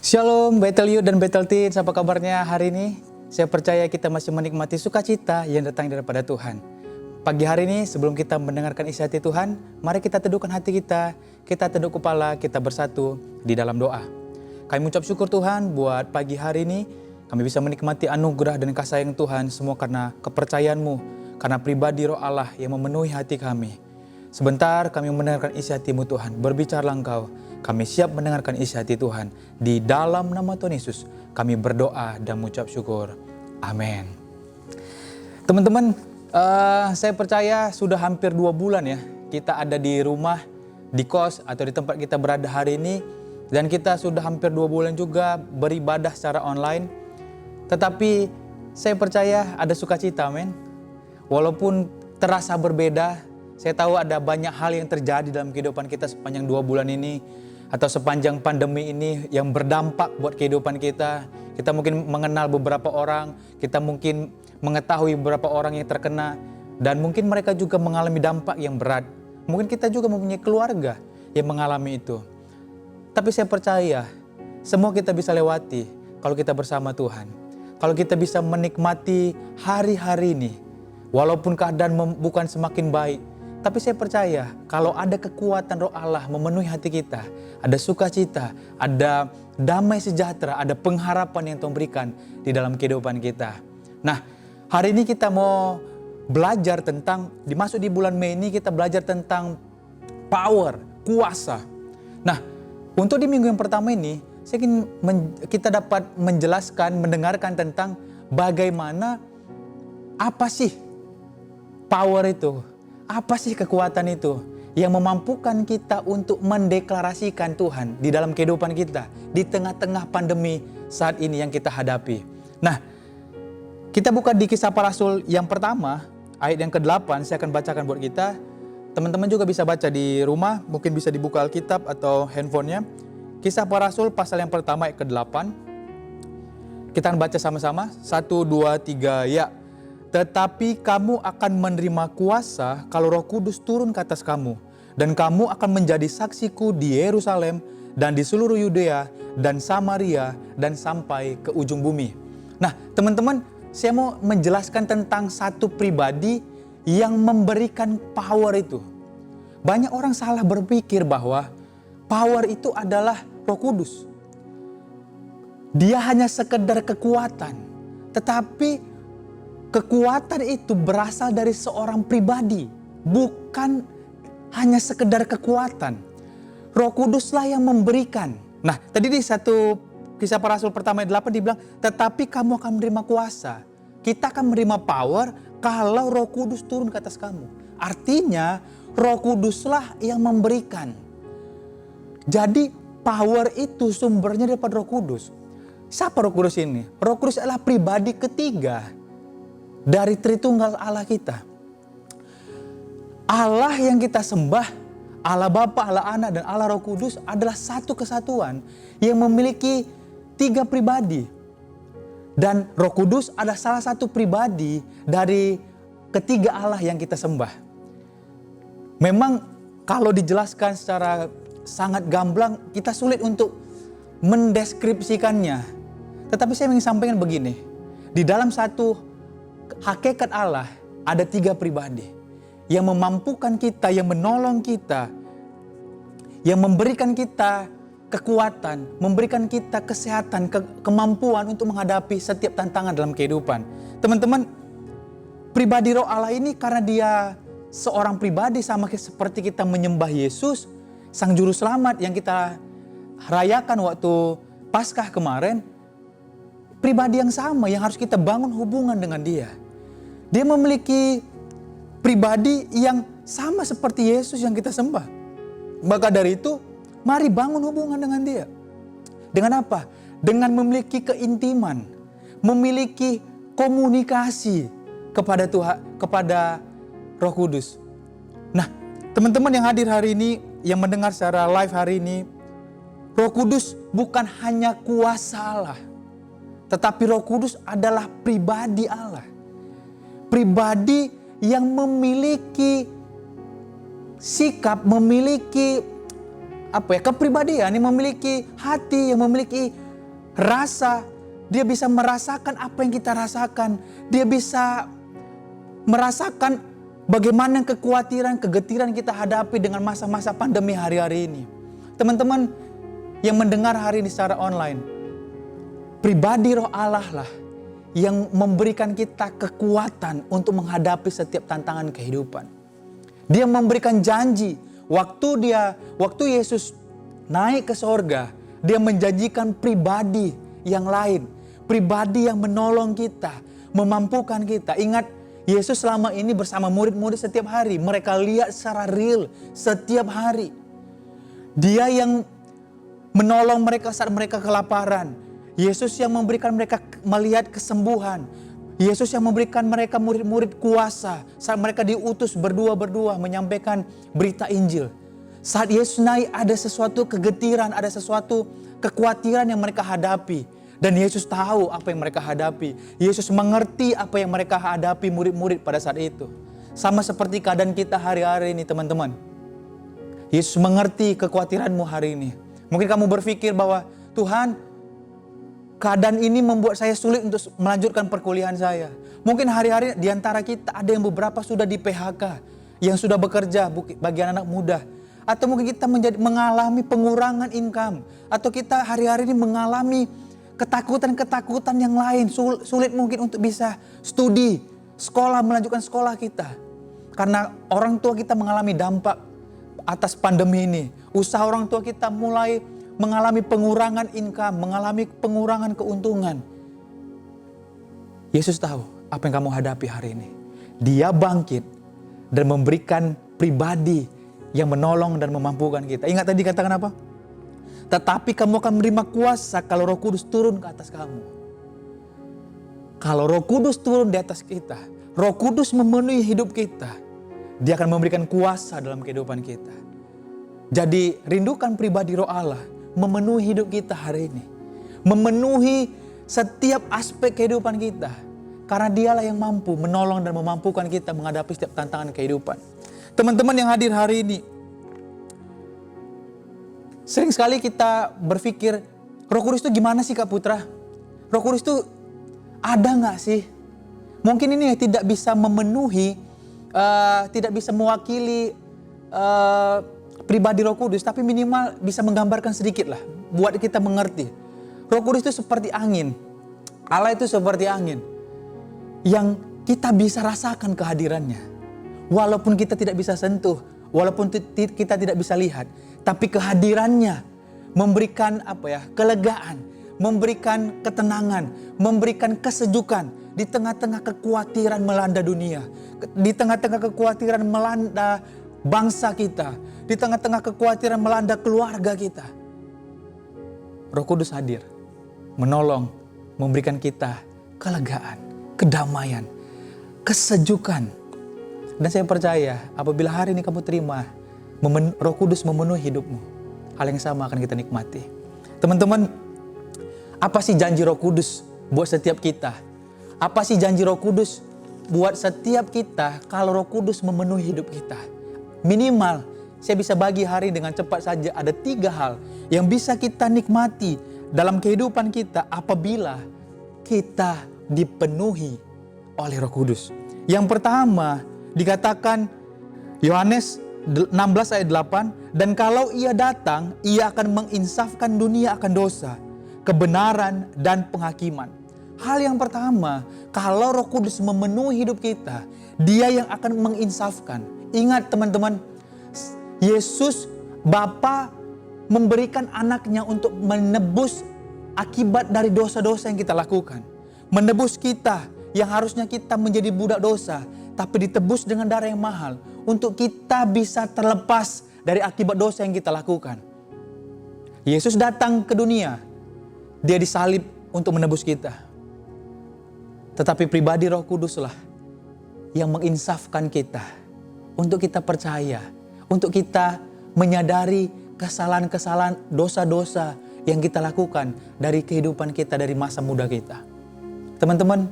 Shalom Betel Youth dan Betel Teens, apa kabarnya hari ini? Saya percaya kita masih menikmati sukacita yang datang daripada Tuhan. Pagi hari ini sebelum kita mendengarkan isi hati Tuhan, mari kita teduhkan hati kita tunduk kepala, kita bersatu di dalam doa. Kami mengucap syukur Tuhan buat pagi hari ini, kami bisa menikmati anugerah dan kasih sayang Tuhan semua karena kepercayaan-Mu, karena pribadi Roh Allah yang memenuhi hati kami. Sebentar kami mendengarkan isi hati-Mu Tuhan, berbicaralah Engkau. Kami siap mendengarkan isi hati Tuhan. Di dalam nama Tuhan Yesus, kami berdoa dan mengucap syukur. Amin. Teman-teman, saya percaya sudah hampir 2 bulan ya, kita ada di rumah, di kos, atau di tempat kita berada hari ini. Dan kita sudah hampir 2 bulan juga beribadah secara online. Tetapi saya percaya ada sukacita, amin. Walaupun terasa berbeda, saya tahu ada banyak hal yang terjadi dalam kehidupan kita sepanjang 2 bulan ini. Atau sepanjang pandemi ini yang berdampak buat kehidupan kita. Kita mungkin mengenal beberapa orang, kita mungkin mengetahui beberapa orang yang terkena. Dan mungkin mereka juga mengalami dampak yang berat. Mungkin kita juga mempunyai keluarga yang mengalami itu. Tapi saya percaya, semua kita bisa lewati kalau kita bersama Tuhan. Kalau kita bisa menikmati hari-hari ini, walaupun keadaan bukan semakin baik, tapi saya percaya kalau ada kekuatan Roh Allah memenuhi hati kita, ada sukacita, ada damai sejahtera, ada pengharapan yang Tuhan berikan di dalam kehidupan kita. Nah, hari ini kita mau belajar tentang, dimasuk di bulan Mei ini kita belajar tentang power, kuasa. Nah, untuk di minggu yang pertama ini, saya ingin kita dapat menjelaskan, mendengarkan tentang bagaimana, apa sih power itu? Apa sih kekuatan itu yang memampukan kita untuk mendeklarasikan Tuhan di dalam kehidupan kita di tengah-tengah pandemi saat ini yang kita hadapi. Nah, kita buka di Kisah Para Rasul yang pertama, ayat yang ke-8, saya akan bacakan buat kita. Teman-teman juga bisa baca di rumah, mungkin bisa dibuka Alkitab atau handphonenya. Kisah Para Rasul pasal yang pertama ayat ke-8. Kita akan baca sama-sama, 1, 2, 3, ya. Tetapi kamu akan menerima kuasa kalau Roh Kudus turun ke atas kamu. Dan kamu akan menjadi saksiku di Yerusalem dan di seluruh Yudea dan Samaria dan sampai ke ujung bumi. Nah, teman-teman, saya mau menjelaskan tentang satu pribadi yang memberikan power itu. Banyak orang salah berpikir bahwa power itu adalah Roh Kudus. Dia hanya sekedar kekuatan, tetapi kekuatan itu berasal dari seorang pribadi, bukan hanya sekedar kekuatan. Roh Kuduslah yang memberikan. Nah, tadi di satu Kisah Para Rasul pertama ayat 8 dibilang, tetapi kamu akan menerima kuasa. Kita akan menerima power kalau Roh Kudus turun ke atas kamu. Artinya, Roh Kuduslah yang memberikan. Jadi, power itu sumbernya daripada Roh Kudus. Siapa Roh Kudus ini? Roh Kudus adalah pribadi ketiga dari Tritunggal Allah kita. Allah yang kita sembah, Allah Bapa, Allah Anak, dan Allah Roh Kudus adalah satu kesatuan yang memiliki 3 pribadi. Dan Roh Kudus adalah salah satu pribadi dari ketiga Allah yang kita sembah. Memang kalau dijelaskan secara sangat gamblang, kita sulit untuk mendeskripsikannya. Tetapi saya ingin sampaikan begini, di dalam satu hakikat Allah ada 3 pribadi yang memampukan kita, yang menolong kita, yang memberikan kita kekuatan, memberikan kita kesehatan, kemampuan untuk menghadapi setiap tantangan dalam kehidupan. Teman-teman, pribadi Roh Allah ini karena dia seorang pribadi sama seperti kita menyembah Yesus, Sang Juru Selamat yang kita rayakan waktu Paskah kemarin, pribadi yang sama yang harus kita bangun hubungan dengan dia. Dia memiliki pribadi yang sama seperti Yesus yang kita sembah. Maka dari itu, mari bangun hubungan dengan dia. Dengan apa? Dengan memiliki keintiman, memiliki komunikasi kepada Tuhan, kepada Roh Kudus. Nah, teman-teman yang hadir hari ini, yang mendengar secara live hari ini, Roh Kudus bukan hanya kuasa Allah, tetapi Roh Kudus adalah pribadi Allah. Pribadi yang memiliki sikap, memiliki kepribadian, yang memiliki hati, yang memiliki rasa, dia bisa merasakan apa yang kita rasakan. Dia bisa merasakan bagaimana kekhawatiran, kegetiran kita hadapi dengan masa-masa pandemi hari-hari ini. Teman-teman yang mendengar hari ini secara online, pribadi Roh Allah lah yang memberikan kita kekuatan untuk menghadapi setiap tantangan kehidupan. Dia memberikan janji waktu Yesus naik ke sorga, dia menjanjikan pribadi yang lain, pribadi yang menolong kita, memampukan kita. Ingat, Yesus selama ini bersama murid-murid setiap hari, mereka lihat secara real setiap hari. Dia yang menolong mereka saat mereka kelaparan. Yesus yang memberikan mereka melihat kesembuhan. Yesus yang memberikan mereka murid-murid kuasa saat mereka diutus berdua-berdua menyampaikan berita Injil. Saat Yesus naik ada sesuatu kegetiran, ada sesuatu kekhawatiran yang mereka hadapi. Dan Yesus tahu apa yang mereka hadapi. Yesus mengerti apa yang mereka hadapi murid-murid pada saat itu. Sama seperti keadaan kita hari-hari ini teman-teman. Yesus mengerti kekhawatiranmu hari ini. Mungkin kamu berpikir bahwa Tuhan, keadaan ini membuat saya sulit untuk melanjutkan perkuliahan saya. Mungkin hari-hari di antara kita ada yang beberapa sudah di PHK, yang sudah bekerja bagi anak-anak muda. Atau mungkin kita mengalami pengurangan income. Atau kita hari-hari ini mengalami ketakutan-ketakutan yang lain. Sulit mungkin untuk bisa studi, sekolah, melanjutkan sekolah kita. Karena orang tua kita mengalami dampak atas pandemi ini. Usaha orang tua kita mulai mengalami pengurangan income, mengalami pengurangan keuntungan. Yesus tahu apa yang kamu hadapi hari ini. Dia bangkit dan memberikan pribadi yang menolong dan memampukan kita. Ingat tadi katakan apa? Tetapi kamu akan menerima kuasa kalau Roh Kudus turun ke atas kamu. Kalau Roh Kudus turun di atas kita, Roh Kudus memenuhi hidup kita, Dia akan memberikan kuasa dalam kehidupan kita. Jadi rindukan pribadi Roh Allah memenuhi hidup kita hari ini. Memenuhi setiap aspek kehidupan kita. Karena Dialah yang mampu menolong dan memampukan kita menghadapi setiap tantangan kehidupan. Teman-teman yang hadir hari ini, sering sekali kita berpikir, Roh Kudus itu gimana sih Kak Putra? Roh Kudus itu ada gak sih? Mungkin ini tidak bisa memenuhi, tidak bisa mewakili pribadi Roh Kudus, tapi minimal bisa menggambarkan sedikit lah, buat kita mengerti. Roh Kudus itu seperti angin. Allah itu seperti angin yang kita bisa rasakan kehadirannya. Walaupun kita tidak bisa sentuh, walaupun kita tidak bisa lihat, tapi kehadirannya memberikan kelegaan, memberikan ketenangan, memberikan kesejukan di tengah-tengah kekhawatiran melanda dunia, di tengah-tengah kekhawatiran melanda bangsa kita, di tengah-tengah kekhawatiran melanda keluarga kita. Roh Kudus hadir, menolong, memberikan kita kelegaan, kedamaian, kesejukan. Dan saya percaya apabila hari ini kamu terima Roh Kudus memenuhi hidupmu, hal yang sama akan kita nikmati. Teman-teman, apa sih janji Roh Kudus buat setiap kita? Apa sih janji Roh Kudus buat setiap kita kalau Roh Kudus memenuhi hidup kita? Minimal saya bisa bagi hari dengan cepat saja ada 3 hal yang bisa kita nikmati dalam kehidupan kita apabila kita dipenuhi oleh Roh Kudus. Yang pertama dikatakan Yohanes 16 ayat 8, dan kalau Ia datang, Ia akan menginsafkan dunia akan dosa, kebenaran dan penghakiman. Hal yang pertama, kalau Roh Kudus memenuhi hidup kita, Dia yang akan menginsafkan. Ingat teman-teman, Yesus Bapa memberikan anaknya untuk menebus akibat dari dosa-dosa yang kita lakukan. Menebus kita yang harusnya kita menjadi budak dosa, tapi ditebus dengan darah yang mahal untuk kita bisa terlepas dari akibat dosa yang kita lakukan. Yesus datang ke dunia, Dia disalib untuk menebus kita. Tetapi pribadi Roh Kuduslah yang menginsafkan kita, untuk kita percaya, untuk kita menyadari kesalahan-kesalahan, dosa-dosa yang kita lakukan dari kehidupan kita, dari masa muda kita. Teman-teman,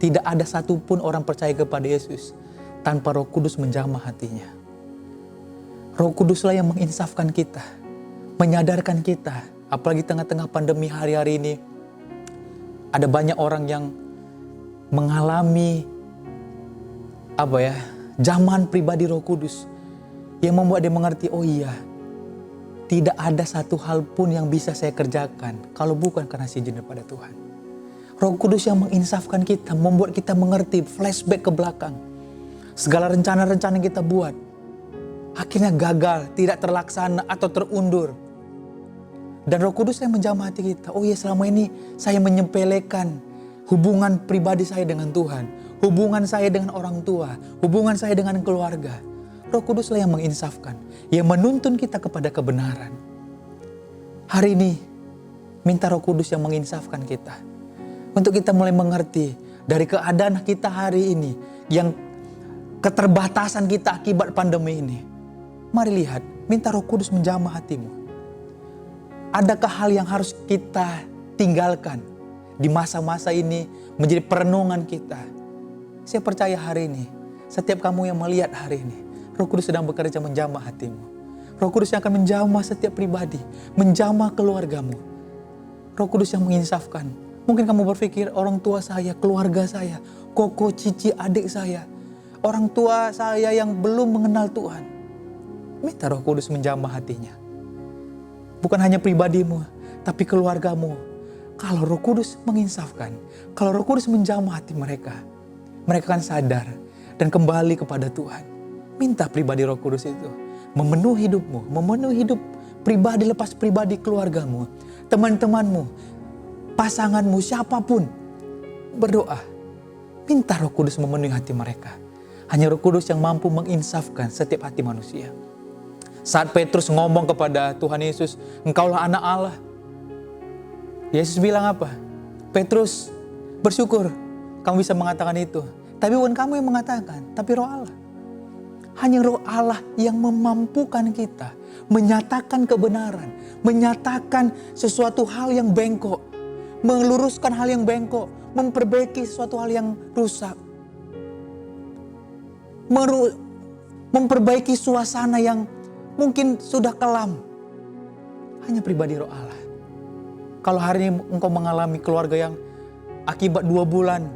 tidak ada satupun orang percaya kepada Yesus tanpa Roh Kudus menjamah hatinya. Roh Kuduslah yang menginsafkan kita, menyadarkan kita Apalagi tengah-tengah pandemi hari-hari ini, ada banyak orang yang mengalami zaman pribadi Roh Kudus yang membuat dia mengerti, oh iya, tidak ada satu hal pun yang bisa saya kerjakan kalau bukan karena izin daripada Tuhan. Roh Kudus yang menginsafkan kita, membuat kita mengerti, flashback ke belakang. Segala rencana-rencana yang kita buat, akhirnya gagal, tidak terlaksana atau terundur. Dan Roh Kudus yang menjamah hati kita, oh iya, selama ini saya menyepelekan hubungan pribadi saya dengan Tuhan, hubungan saya dengan orang tua, hubungan saya dengan keluarga. Roh Kuduslah yang menginsafkan, yang menuntun kita kepada kebenaran. Hari ini, minta Roh Kudus yang menginsafkan kita. Untuk kita mulai mengerti dari keadaan kita hari ini, yang keterbatasan kita akibat pandemi ini. Mari lihat, minta Roh Kudus menjamah hatimu. Adakah hal yang harus kita tinggalkan di masa-masa ini menjadi perenungan kita? Saya percaya hari ini, setiap kamu yang melihat hari ini, Roh Kudus sedang bekerja menjamah hatimu. Roh Kudus yang akan menjamah setiap pribadi, menjamah keluargamu. Roh Kudus yang menginsafkan. Mungkin kamu berpikir, orang tua saya, keluarga saya, koko, cici, adik saya, orang tua saya yang belum mengenal Tuhan. Minta Roh Kudus menjamah hatinya. Bukan hanya pribadimu, tapi keluargamu. Kalau Roh Kudus menginsafkan, kalau Roh Kudus menjamah hati mereka, mereka akan sadar dan kembali kepada Tuhan. Minta pribadi Roh Kudus itu memenuhi hidupmu, memenuhi hidup pribadi lepas pribadi keluargamu, teman-temanmu, pasanganmu, siapapun. Berdoa, minta Roh Kudus memenuhi hati mereka. Hanya Roh Kudus yang mampu menginsafkan setiap hati manusia. Saat Petrus ngomong kepada Tuhan Yesus, Engkaulah anak Allah. Yesus bilang apa? Petrus, bersyukur kamu bisa mengatakan itu. Tapi bukan kamu yang mengatakan, tapi Roh Allah. Hanya Roh Allah yang memampukan kita menyatakan kebenaran, menyatakan sesuatu hal yang bengkok, meluruskan hal yang bengkok, memperbaiki sesuatu hal yang rusak, memperbaiki suasana yang mungkin sudah kelam. Hanya pribadi Roh Allah. Kalau hari ini engkau mengalami keluarga yang akibat 2 bulan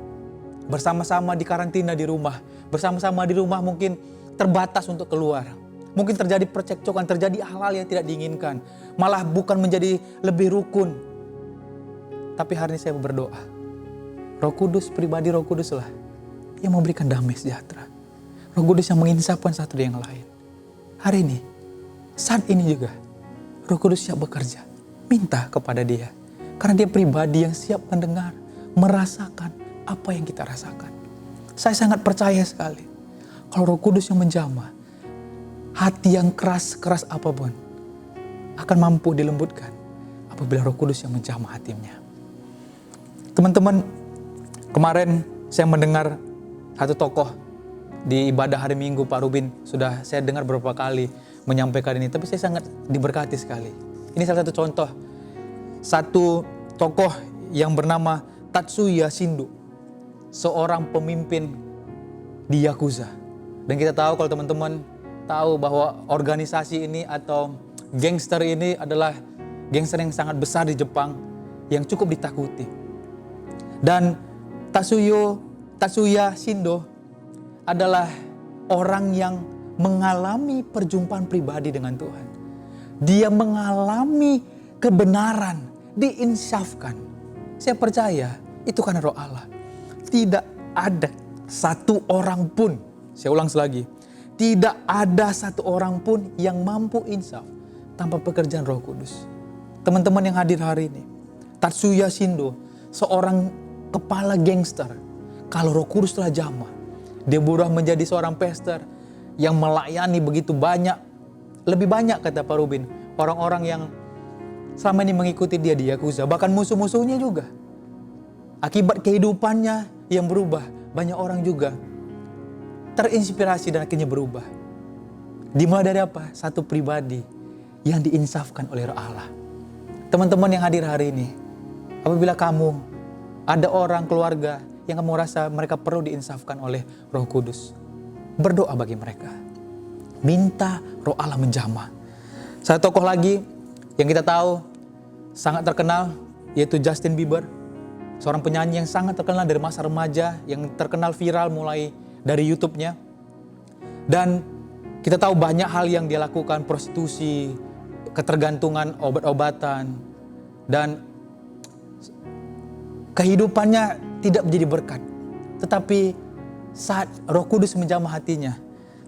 bersama-sama di karantina di rumah, bersama-sama di rumah mungkin terbatas untuk keluar, mungkin terjadi percekcokan, terjadi hal-hal yang tidak diinginkan, malah bukan menjadi lebih rukun. Tapi hari ini saya berdoa, Roh Kudus, pribadi Roh Kuduslah yang memberikan damai sejahtera. Roh Kudus yang menginsafkan satu dengan yang lain. Hari ini, saat ini juga, Roh Kudus siap bekerja. Minta kepada Dia. Karena Dia pribadi yang siap mendengar, merasakan apa yang kita rasakan. Saya sangat percaya sekali, kalau Roh Kudus yang menjamah, hati yang keras apapun akan mampu dilembutkan apabila Roh Kudus yang menjamah hatinya. Teman-teman, kemarin saya mendengar satu tokoh di ibadah hari Minggu, Pak Rubin sudah saya dengar beberapa kali menyampaikan ini, tapi saya sangat diberkati sekali. Ini salah satu contoh, satu tokoh yang bernama Tatsuya Shindo, seorang pemimpin di Yakuza. Dan kita tahu, kalau teman-teman tahu bahwa organisasi ini atau gangster ini adalah gangster yang sangat besar di Jepang, yang cukup ditakuti. Dan Tatsuya Shindo adalah orang yang mengalami perjumpaan pribadi dengan Tuhan. Dia mengalami kebenaran, diinsafkan. Saya percaya itu karena Roh Allah. Tidak ada satu orang pun, saya ulang lagi, tidak ada satu orang pun yang mampu insaf tanpa pekerjaan Roh Kudus. Teman-teman yang hadir hari ini, Tatsuya Shindo, seorang kepala gangster, kalau Roh Kudus telah jamah, dia berubah menjadi seorang pastor yang melayani begitu banyak, lebih banyak kata Pak Rubin, orang-orang yang selama ini mengikuti dia di Yakuza, bahkan musuh-musuhnya juga. Akibat kehidupannya yang berubah, banyak orang juga terinspirasi dan akhirnya berubah. Dimulai dari apa? Satu pribadi yang diinsafkan oleh Roh Allah. Teman-teman yang hadir hari ini, apabila kamu ada orang keluarga yang kamu rasa mereka perlu diinsafkan oleh Roh Kudus, berdoa bagi mereka. Minta Roh Allah menjamah. Satu tokoh lagi yang kita tahu, sangat terkenal, yaitu Justin Bieber. Seorang penyanyi yang sangat terkenal dari masa remaja, yang terkenal viral mulai dari YouTube-nya. Dan kita tahu banyak hal yang dia lakukan, prostitusi, ketergantungan obat-obatan, dan kehidupannya tidak menjadi berkat. Tetapi saat Roh Kudus menjamah hatinya,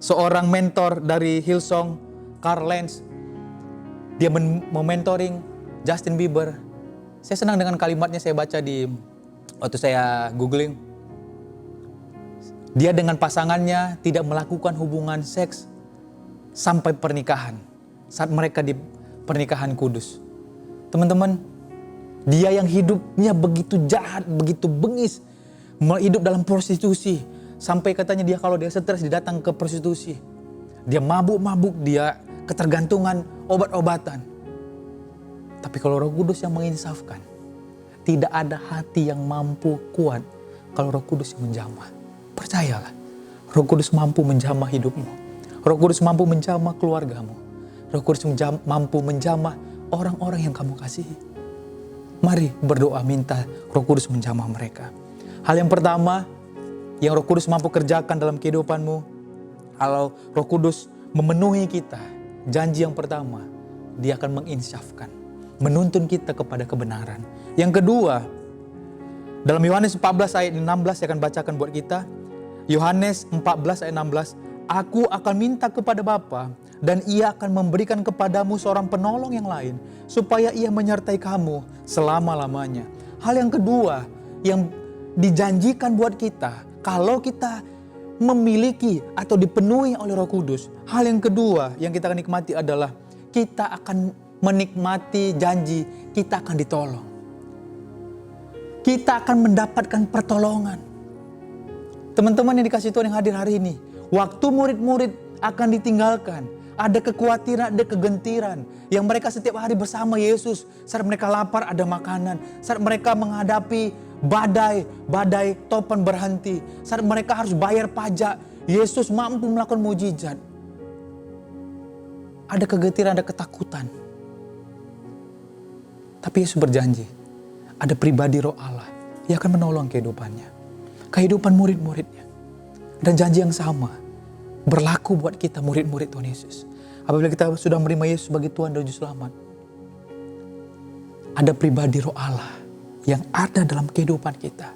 seorang mentor dari Hillsong, Carl Lentz, dia mementoring Justin Bieber. Saya senang dengan kalimatnya, saya baca waktu saya googling. Dia dengan pasangannya tidak melakukan hubungan seks sampai pernikahan. Saat mereka di pernikahan kudus. Teman-teman, dia yang hidupnya begitu jahat, begitu bengis, hidup dalam prostitusi. Sampai katanya dia kalau dia stres, dia datang ke prostitusi. Dia mabuk-mabuk, dia ketergantungan obat-obatan. Tapi kalau Roh Kudus yang menginsafkan, tidak ada hati yang mampu kuat kalau Roh Kudus yang menjamah. Percayalah, Roh Kudus mampu menjamah hidupmu. Roh Kudus mampu menjamah keluargamu. Roh Kudus mampu menjamah orang-orang yang kamu kasihi. Mari berdoa minta Roh Kudus menjamah mereka. Hal yang pertama yang Roh Kudus mampu kerjakan dalam kehidupanmu, kalau Roh Kudus memenuhi kita, janji yang pertama, dia akan menginsyafkan, menuntun kita kepada kebenaran. Yang kedua, dalam Yohanes 14 ayat 16 saya akan bacakan buat kita. Yohanes 14 ayat 16, Aku akan minta kepada Bapa dan Ia akan memberikan kepadamu seorang penolong yang lain, supaya Ia menyertai kamu selama-lamanya. Hal yang kedua yang dijanjikan buat kita, kalau kita memiliki atau dipenuhi oleh Roh Kudus, hal yang kedua yang kita akan nikmati adalah kita akan menikmati janji, kita akan ditolong. Kita akan mendapatkan pertolongan. Teman-teman yang dikasih Tuhan yang hadir hari ini, waktu murid-murid akan ditinggalkan, ada kekhawatiran, ada kegentiran, yang mereka setiap hari bersama Yesus. Saat mereka lapar ada makanan, saat mereka menghadapi badai topan berhenti, saat mereka harus bayar pajak, Yesus mampu melakukan mujizat. Ada kegetiran, ada ketakutan. Tapi Yesus berjanji, ada pribadi Roh Allah yang akan menolong kehidupannya, kehidupan murid-muridnya. Dan janji yang sama berlaku buat kita murid-murid Tuhan Yesus. Apabila kita sudah menerima Yesus sebagai Tuhan dan Juru Selamat, ada pribadi Roh Allah yang ada dalam kehidupan kita.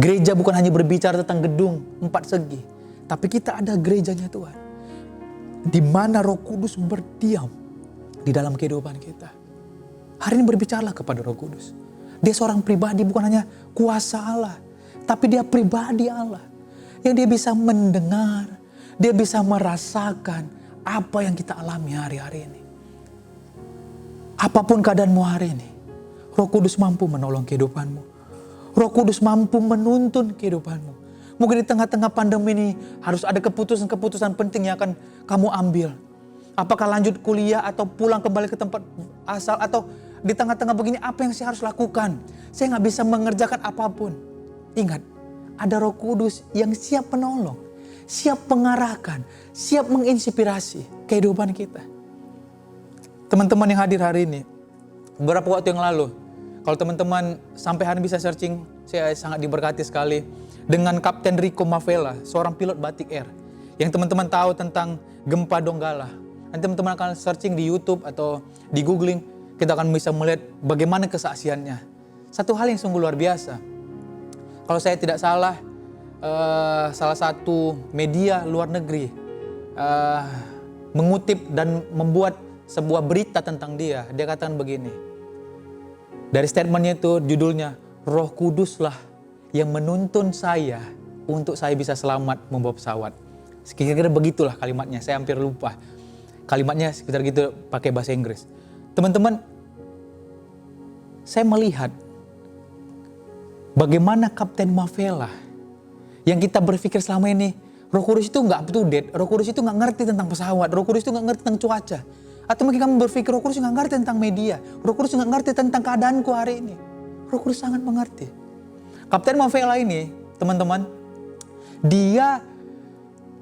Gereja bukan hanya berbicara tentang gedung 4 segi, tapi kita ada gerejanya Tuhan, di mana Roh Kudus berdiam di dalam kehidupan kita. Hari ini berbicaralah kepada Roh Kudus. Dia seorang pribadi, bukan hanya kuasa Allah, tapi dia pribadi Allah. Yang dia bisa mendengar, dia bisa merasakan apa yang kita alami hari-hari ini. Apapun keadaanmu hari ini, Roh Kudus mampu menolong kehidupanmu. Roh Kudus mampu menuntun kehidupanmu. Mungkin di tengah-tengah pandemi ini harus ada keputusan-keputusan penting yang akan kamu ambil. Apakah lanjut kuliah atau pulang kembali ke tempat asal, atau di tengah-tengah begini apa yang saya harus lakukan? Saya nggak bisa mengerjakan apapun. Ingat, ada Roh Kudus yang siap menolong, siap mengarahkan, siap menginspirasi kehidupan kita. Teman-teman yang hadir hari ini, beberapa waktu yang lalu, kalau teman-teman sampai hari ini bisa searching, saya sangat diberkati sekali dengan Kapten Rico Mavela, seorang pilot Batik Air, yang teman-teman tahu tentang gempa Donggala. Nanti teman-teman akan searching di YouTube atau di googling, kita akan bisa melihat bagaimana kesaksiannya. Satu hal yang sungguh luar biasa. Kalau saya tidak salah, salah satu media luar negeri mengutip dan membuat sebuah berita tentang dia. Dia katakan begini, dari statementnya itu judulnya, Roh Kuduslah yang menuntun saya untuk saya bisa selamat membawa pesawat. Kira-kira begitulah kalimatnya, saya hampir lupa. Kalimatnya sekitar gitu pakai bahasa Inggris. Teman-teman, saya melihat bagaimana Kapten Mavela yang kita berpikir selama ini, Roh Kudus itu nggak up to date, Roh Kudus itu nggak ngerti tentang pesawat, Roh Kudus itu nggak ngerti tentang cuaca. Atau mungkin kamu berpikir Roh Kudus nggak ngerti tentang media, Roh Kudus nggak ngerti tentang keadaanku hari ini. Roh Kudus sangat mengerti. Kapten Mavela ini, teman-teman, dia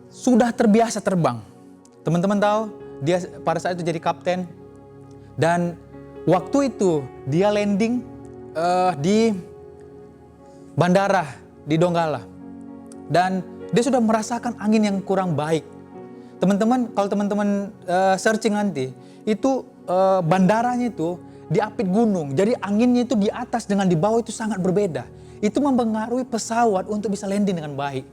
sudah terbiasa terbang. Teman-teman tahu, dia pada saat itu jadi kapten, dan Waktu itu dia landing di bandara di Donggala. Dan dia sudah merasakan angin yang kurang baik. Teman-teman, kalau teman-teman searching nanti, itu bandaranya itu diapit gunung. Jadi anginnya itu di atas dengan di bawah itu sangat berbeda. Itu mempengaruhi pesawat untuk bisa landing dengan baik.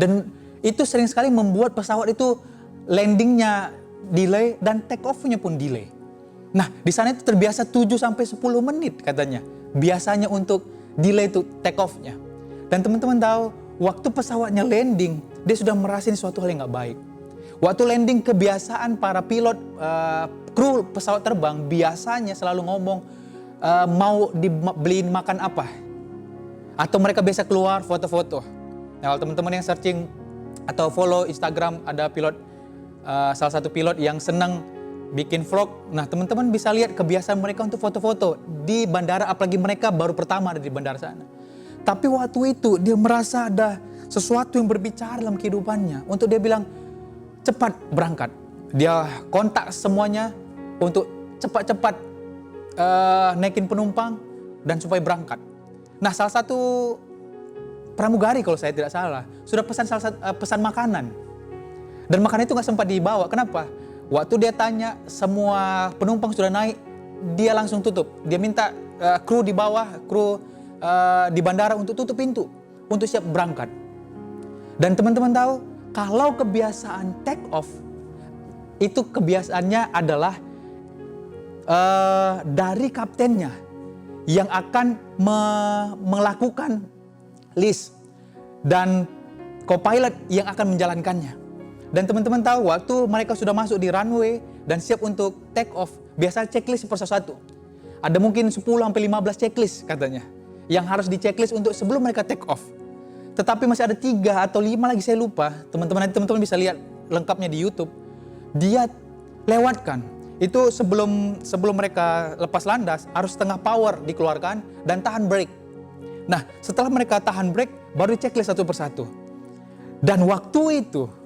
Dan itu sering sekali membuat pesawat itu landingnya delay dan take off-nya pun delay. Nah, di sana itu terbiasa 7-10 menit katanya. Biasanya untuk delay itu take off-nya. Dan teman-teman tahu, waktu pesawatnya landing, dia sudah merasakan suatu hal yang gak baik. Waktu landing, kebiasaan para pilot, kru pesawat terbang biasanya selalu ngomong mau dibeliin makan apa. Atau mereka biasa keluar foto-foto. Nah, kalau teman-teman yang searching atau follow Instagram, ada pilot, salah satu pilot yang senang bikin vlog. Nah, teman-teman bisa lihat kebiasaan mereka untuk foto-foto di bandara, apalagi mereka baru pertama ada di bandara sana. Tapi waktu itu dia merasa ada sesuatu yang berbicara dalam kehidupannya. Untuk dia bilang, cepat berangkat. Dia kontak semuanya untuk cepat-cepat naikin penumpang dan supaya berangkat. Nah, salah satu pramugari kalau saya tidak salah, sudah pesan makanan. Dan makanan itu gak sempat dibawa. Kenapa? Waktu dia tanya semua penumpang sudah naik, dia langsung tutup. Dia minta kru di bawah, kru di bandara untuk tutup pintu, untuk siap berangkat. Dan teman-teman tahu, kalau kebiasaan take off, itu kebiasaannya adalah dari kaptennya yang akan melakukan list dan co-pilot yang akan menjalankannya. Dan teman-teman tahu, waktu mereka sudah masuk di runway dan siap untuk take off, biasa checklist persatu. Ada mungkin 10-15 checklist katanya, yang harus di checklist untuk sebelum mereka take off. Tetapi masih ada 3 atau 5 lagi, saya lupa. Teman-teman bisa lihat lengkapnya di YouTube. Dia lewatkan. Itu sebelum mereka lepas landas, harus setengah power dikeluarkan dan tahan brake. Nah, setelah mereka tahan brake, baru di checklist satu persatu. Dan waktu itu,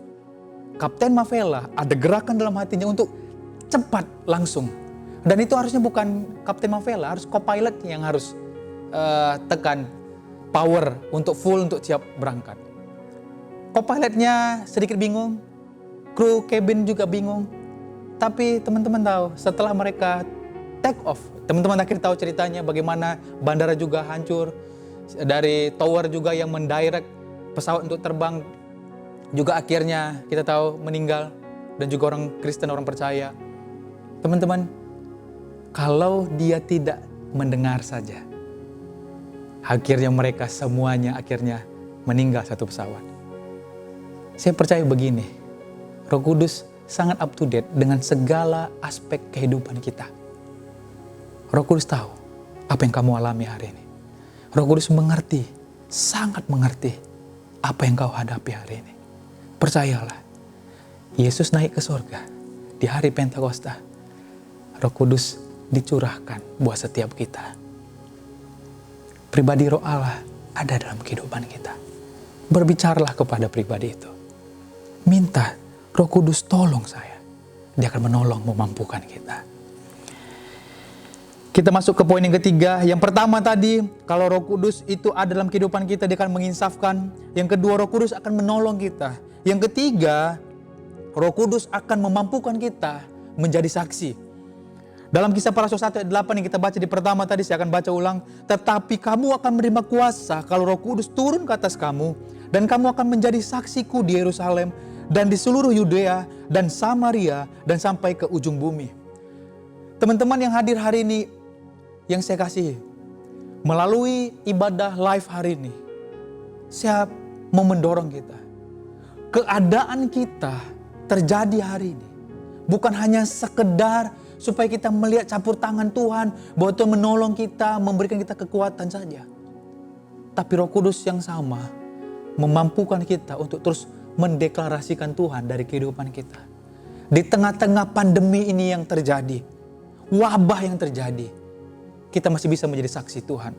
Kapten Mavela ada gerakan dalam hatinya untuk cepat langsung. Dan itu harusnya bukan Kapten Mavela, harus co-pilot yang harus tekan power untuk full untuk siap berangkat. Co-pilotnya sedikit bingung, kru cabin juga bingung. Tapi teman-teman tahu, setelah mereka take off, teman-teman akhirnya tahu ceritanya bagaimana bandara juga hancur, dari tower juga yang mendirect pesawat untuk terbang juga akhirnya kita tahu meninggal, dan juga orang Kristen, orang percaya. Teman-teman, kalau dia tidak mendengar saja, akhirnya mereka semuanya akhirnya meninggal satu pesawat. Saya percaya begini, Roh Kudus sangat up to date dengan segala aspek kehidupan kita. Roh Kudus tahu apa yang kamu alami hari ini. Roh Kudus mengerti, sangat mengerti apa yang kau hadapi hari ini. Percayalah, Yesus naik ke surga di hari Pentakosta. Roh Kudus dicurahkan buat setiap kita. Pribadi Roh Allah ada dalam kehidupan kita. Berbicaralah kepada pribadi itu. Minta Roh Kudus tolong saya. Dia akan menolong, memampukan kita. Kita masuk ke poin yang ketiga. Yang pertama tadi, kalau Roh Kudus itu ada dalam kehidupan kita, dia akan menginsafkan. Yang kedua, Roh Kudus akan menolong kita. Yang ketiga, Roh Kudus akan memampukan kita menjadi saksi. Dalam Kisah Para Rasul 1 ayat 8 yang kita baca di pertama tadi, saya akan baca ulang. Tetapi kamu akan menerima kuasa kalau Roh Kudus turun ke atas kamu, dan kamu akan menjadi saksiku di Yerusalem dan di seluruh Yudea dan Samaria dan sampai ke ujung bumi. Teman-teman yang hadir hari ini, yang saya kasihi, melalui ibadah live hari ini, saya mau mendorong kita. Keadaan kita terjadi hari ini bukan hanya sekedar supaya kita melihat campur tangan Tuhan, bahwa Tuhan menolong kita, memberikan kita kekuatan saja. Tapi Roh Kudus yang sama memampukan kita untuk terus mendeklarasikan Tuhan dari kehidupan kita. Di tengah-tengah pandemi ini yang terjadi, wabah yang terjadi, kita masih bisa menjadi saksi Tuhan.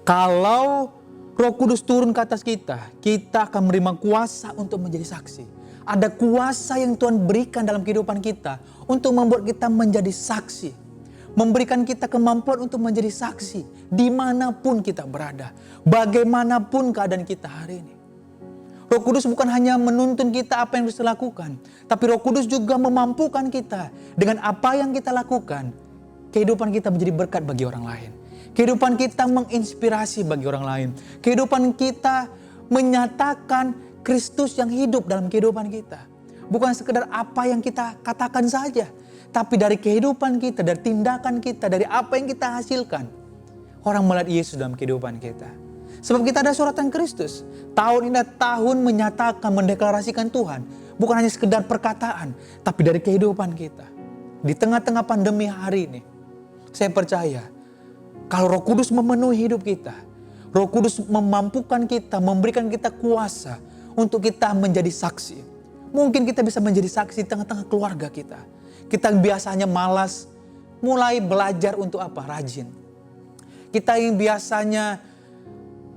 Kalau Roh Kudus turun ke atas kita, kita akan menerima kuasa untuk menjadi saksi. Ada kuasa yang Tuhan berikan dalam kehidupan kita untuk membuat kita menjadi saksi. memberikan kita kemampuan untuk menjadi saksi dimanapun kita berada, bagaimanapun keadaan kita hari ini. Roh Kudus bukan hanya menuntun kita apa yang harus dilakukan, tapi Roh Kudus juga memampukan kita dengan apa yang kita lakukan. Kehidupan kita menjadi berkat bagi orang lain. Kehidupan kita menginspirasi bagi orang lain. Kehidupan kita menyatakan Kristus yang hidup dalam kehidupan kita. Bukan sekedar apa yang kita katakan saja, tapi dari kehidupan kita, dari tindakan kita, dari apa yang kita hasilkan. Orang melihat Yesus dalam kehidupan kita. Sebab kita ada suratan Kristus. Tahun ini tahun menyatakan, mendeklarasikan Tuhan. Bukan hanya sekedar perkataan, tapi dari kehidupan kita. Di tengah-tengah pandemi hari ini, saya percaya kalau Roh Kudus memenuhi hidup kita, Roh Kudus memampukan kita, memberikan kita kuasa untuk kita menjadi saksi. Mungkin kita bisa menjadi saksi di tengah-tengah keluarga kita. Kita biasanya malas, mulai belajar untuk apa? Rajin. Kita yang biasanya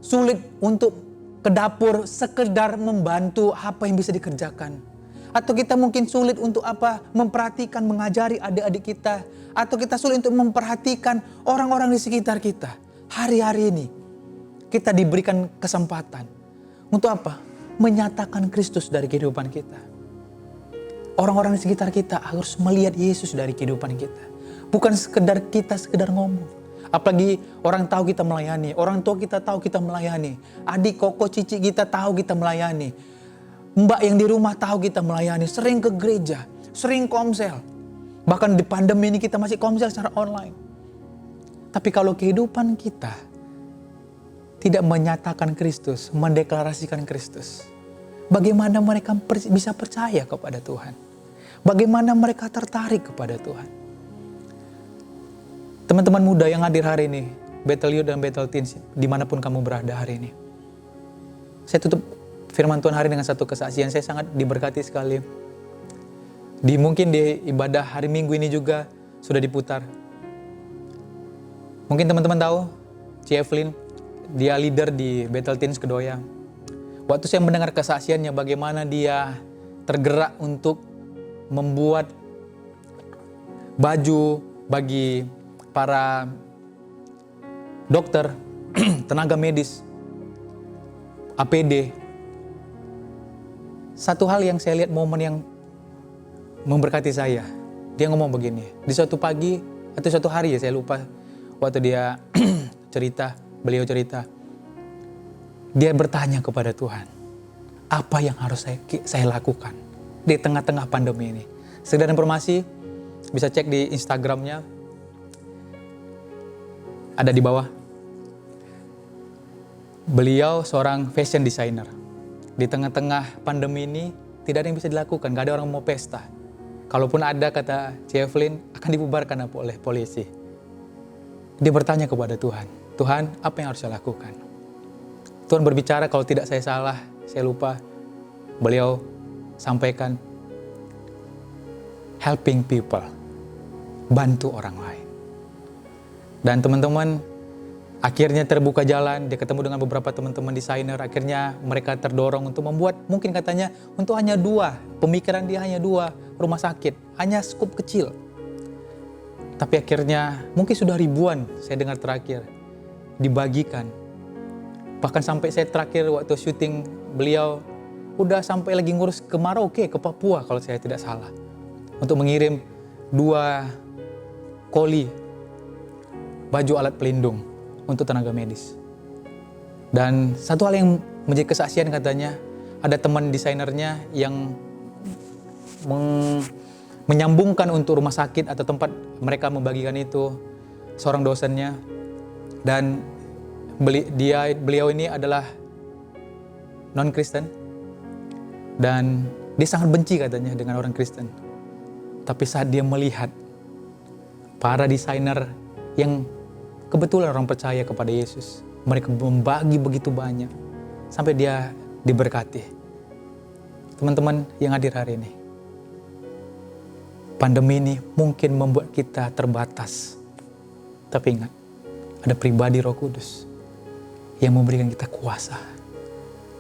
sulit untuk ke dapur, sekedar membantu apa yang bisa dikerjakan. Atau kita mungkin sulit untuk apa? Memperhatikan, mengajari adik-adik kita. Atau kita sulit untuk memperhatikan orang-orang di sekitar kita. Hari-hari ini kita diberikan kesempatan. Untuk apa? Menyatakan Kristus dari kehidupan kita. Orang-orang di sekitar kita harus melihat Yesus dari kehidupan kita. Bukan sekedar ngomong. Apalagi orang tahu kita melayani, orang tua kita tahu kita melayani, adik, koko, cici kita tahu kita melayani, mbak yang di rumah tahu kita melayani, sering ke gereja, sering komsel. Bahkan di pandemi ini kita masih komsel secara online. Tapi kalau kehidupan kita tidak menyatakan Kristus, mendeklarasikan Kristus, bagaimana mereka bisa percaya kepada Tuhan? Bagaimana mereka tertarik kepada Tuhan? Teman-teman muda yang hadir hari ini, Bethel Youth dan Bethel Teens, dimanapun kamu berada hari ini. Saya tutup firman Tuhan hari dengan satu kesaksian, saya sangat diberkati sekali. Mungkin di ibadah hari Minggu ini juga sudah diputar. Mungkin teman-teman tahu, C. Evelyn, dia leader di Bethel Teens Kedoya. Waktu saya mendengar kesaksiannya bagaimana dia tergerak untuk membuat baju bagi para dokter, tenaga medis, APD. Satu hal yang saya lihat momen yang memberkati saya. Dia ngomong begini, di suatu pagi atau suatu hari ya saya lupa. Waktu dia beliau cerita. Dia bertanya kepada Tuhan, apa yang harus saya lakukan di tengah-tengah pandemi ini. Sekedar informasi, bisa cek di Instagramnya, ada di bawah. Beliau seorang fashion designer. Di tengah-tengah pandemi ini tidak ada yang bisa dilakukan, gak ada orang mau pesta. Kalaupun ada, kata C. Evelyn, akan dibubarkan oleh polisi. Dia bertanya kepada Tuhan, Tuhan, apa yang harus saya lakukan? Tuhan berbicara, kalau tidak saya salah, saya lupa. Beliau sampaikan, helping people, bantu orang lain. Dan teman-teman, akhirnya terbuka jalan, dia ketemu dengan beberapa teman-teman desainer, akhirnya mereka terdorong untuk membuat, mungkin katanya, untuk hanya 2, pemikiran dia hanya 2, rumah sakit, hanya skup kecil. Tapi akhirnya, mungkin sudah ribuan, saya dengar terakhir, dibagikan. Bahkan sampai saya terakhir waktu syuting beliau, udah sampai lagi ngurus ke Merauke, ke Papua kalau saya tidak salah. Untuk mengirim 2 koli baju alat pelindung untuk tenaga medis. Dan satu hal yang menjadi kesaksian katanya, ada teman desainernya yang menyambungkan untuk rumah sakit atau tempat mereka membagikan itu, seorang dosennya. Dan beliau ini adalah non-Kristen. Dan dia sangat benci katanya dengan orang Kristen. Tapi saat dia melihat para desainer yang kebetulan orang percaya kepada Yesus, mereka membagi begitu banyak sampai dia diberkati. Teman-teman yang hadir hari ini, pandemi ini mungkin membuat kita terbatas. Tapi ingat, ada pribadi Roh Kudus yang memberikan kita kuasa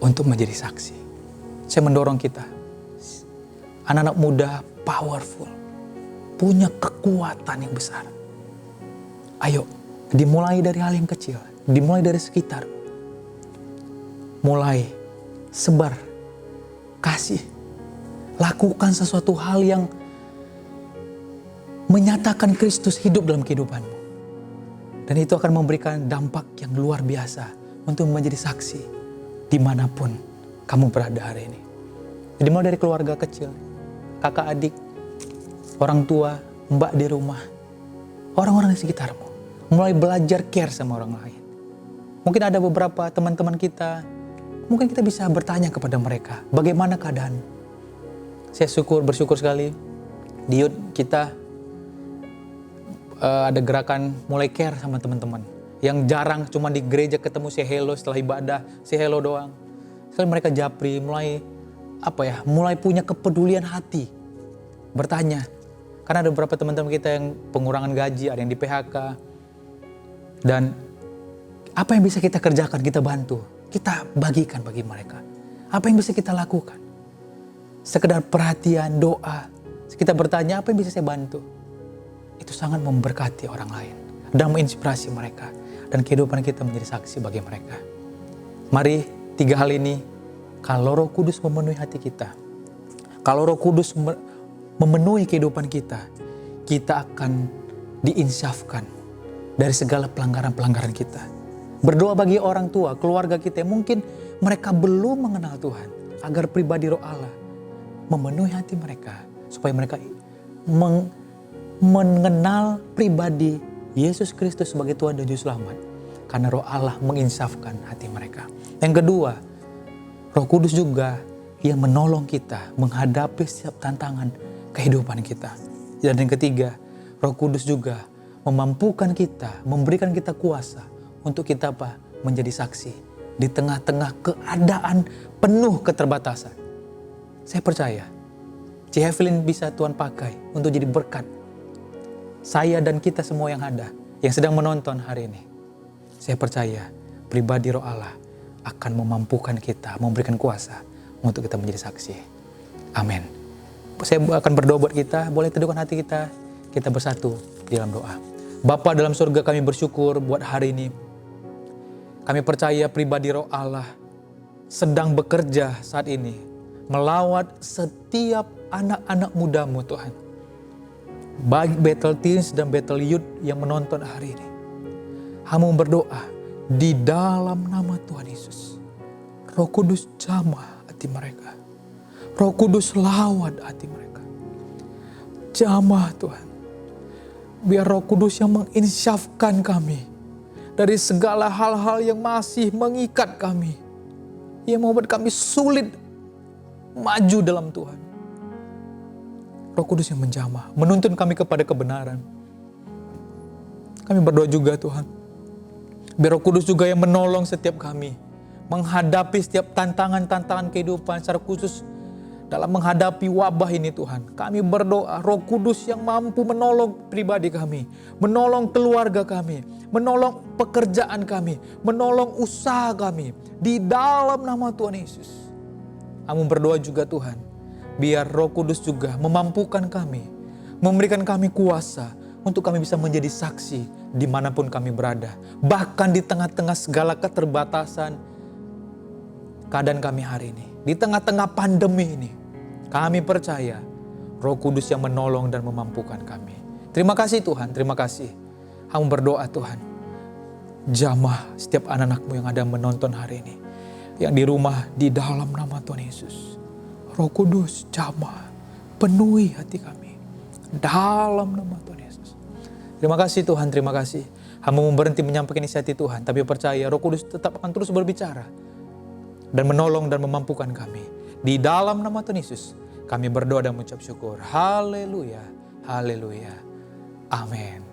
untuk menjadi saksi. Saya mendorong kita, anak-anak muda powerful, punya kekuatan yang besar. Ayo, dimulai dari hal yang kecil, dimulai dari sekitar. Mulai sebar, kasih, lakukan sesuatu hal yang menyatakan Kristus hidup dalam kehidupanmu. Dan itu akan memberikan dampak yang luar biasa untuk menjadi saksi dimanapun kamu berada hari ini. Jadi mulai dari keluarga kecil, kakak adik, orang tua, mbak di rumah, orang-orang di sekitarmu. Mulai belajar care sama orang lain. Mungkin ada beberapa teman-teman kita, mungkin kita bisa bertanya kepada mereka, bagaimana keadaan? Saya bersyukur sekali di Youth kita ada gerakan mulai care sama teman-teman. Yang jarang cuma di gereja ketemu say hello setelah ibadah, say hello doang. Sekali mereka japri, mulai punya kepedulian hati. Bertanya, karena ada beberapa teman-teman kita yang pengurangan gaji, ada yang di PHK. Dan apa yang bisa kita kerjakan, kita bantu. Kita bagikan bagi mereka. Apa yang bisa kita lakukan? Sekedar perhatian, doa. Kita bertanya, apa yang bisa saya bantu? Itu sangat memberkati orang lain. Dan menginspirasi mereka. Dan kehidupan kita menjadi saksi bagi mereka. Mari 3 hal ini, kalau Roh Kudus memenuhi hati kita. Kalau Roh Kudus memenuhi kehidupan kita, kita akan diinsafkan dari segala pelanggaran-pelanggaran kita. Berdoa bagi orang tua, keluarga kita yang mungkin mereka belum mengenal Tuhan, agar pribadi Roh Allah memenuhi hati mereka, supaya mereka mengenal pribadi Yesus Kristus sebagai Tuhan dan Juru Selamat, karena Roh Allah menginsafkan hati mereka. Yang kedua, Roh Kudus juga yang menolong kita menghadapi setiap tantangan kehidupan kita. Dan yang ketiga, Roh Kudus juga memampukan kita, memberikan kita kuasa untuk kita menjadi saksi di tengah-tengah keadaan penuh keterbatasan. Saya percaya, C. Evelyn bisa Tuhan pakai untuk jadi berkat. Saya dan kita semua yang ada, yang sedang menonton hari ini. Saya percaya pribadi Roh Allah akan memampukan kita, memberikan kuasa untuk kita menjadi saksi. Amin. Saya akan berdoa buat kita, boleh teduhkan hati kita bersatu di dalam doa. Bapa dalam surga, kami bersyukur buat hari ini. Kami percaya pribadi Roh Allah sedang bekerja saat ini, melawat setiap anak-anak mudamu Tuhan. Baik Bethel Teens dan Bethel Youth yang menonton hari ini. Hamba berdoa di dalam nama Tuhan Yesus. Roh Kudus jamah hati mereka. Roh Kudus lawat hati mereka. Jamah Tuhan. Biar Roh Kudus yang menginsyafkan kami dari segala hal-hal yang masih mengikat kami, yang membuat kami sulit maju dalam Tuhan. Roh Kudus yang menjamah, menuntun kami kepada kebenaran. Kami berdoa juga Tuhan, biar Roh Kudus juga yang menolong setiap kami menghadapi setiap tantangan-tantangan kehidupan, secara khusus dalam menghadapi wabah ini Tuhan. Kami berdoa Roh Kudus yang mampu menolong pribadi kami, menolong keluarga kami, menolong pekerjaan kami, menolong usaha kami. Di dalam nama Tuhan Yesus. Kami berdoa juga Tuhan, biar Roh Kudus juga memampukan kami, memberikan kami kuasa untuk kami bisa menjadi saksi dimanapun kami berada. Bahkan di tengah-tengah segala keterbatasan keadaan kami hari ini. Di tengah-tengah pandemi ini. Kami percaya Roh Kudus yang menolong dan memampukan kami. Terima kasih Tuhan, terima kasih. Kami berdoa Tuhan, jamah setiap anak-anak-Mu yang ada menonton hari ini. Yang di rumah, di dalam nama Tuhan Yesus. Roh Kudus jamah, penuhi hati kami. Dalam nama Tuhan Yesus. Terima kasih Tuhan, terima kasih. Hamba mau berhenti menyampaikan isi hati Tuhan, tapi percaya Roh Kudus tetap akan terus berbicara dan menolong dan memampukan kami. Di dalam nama Tuhan Yesus, kami berdoa dan mengucap syukur. Haleluya, haleluya, amin.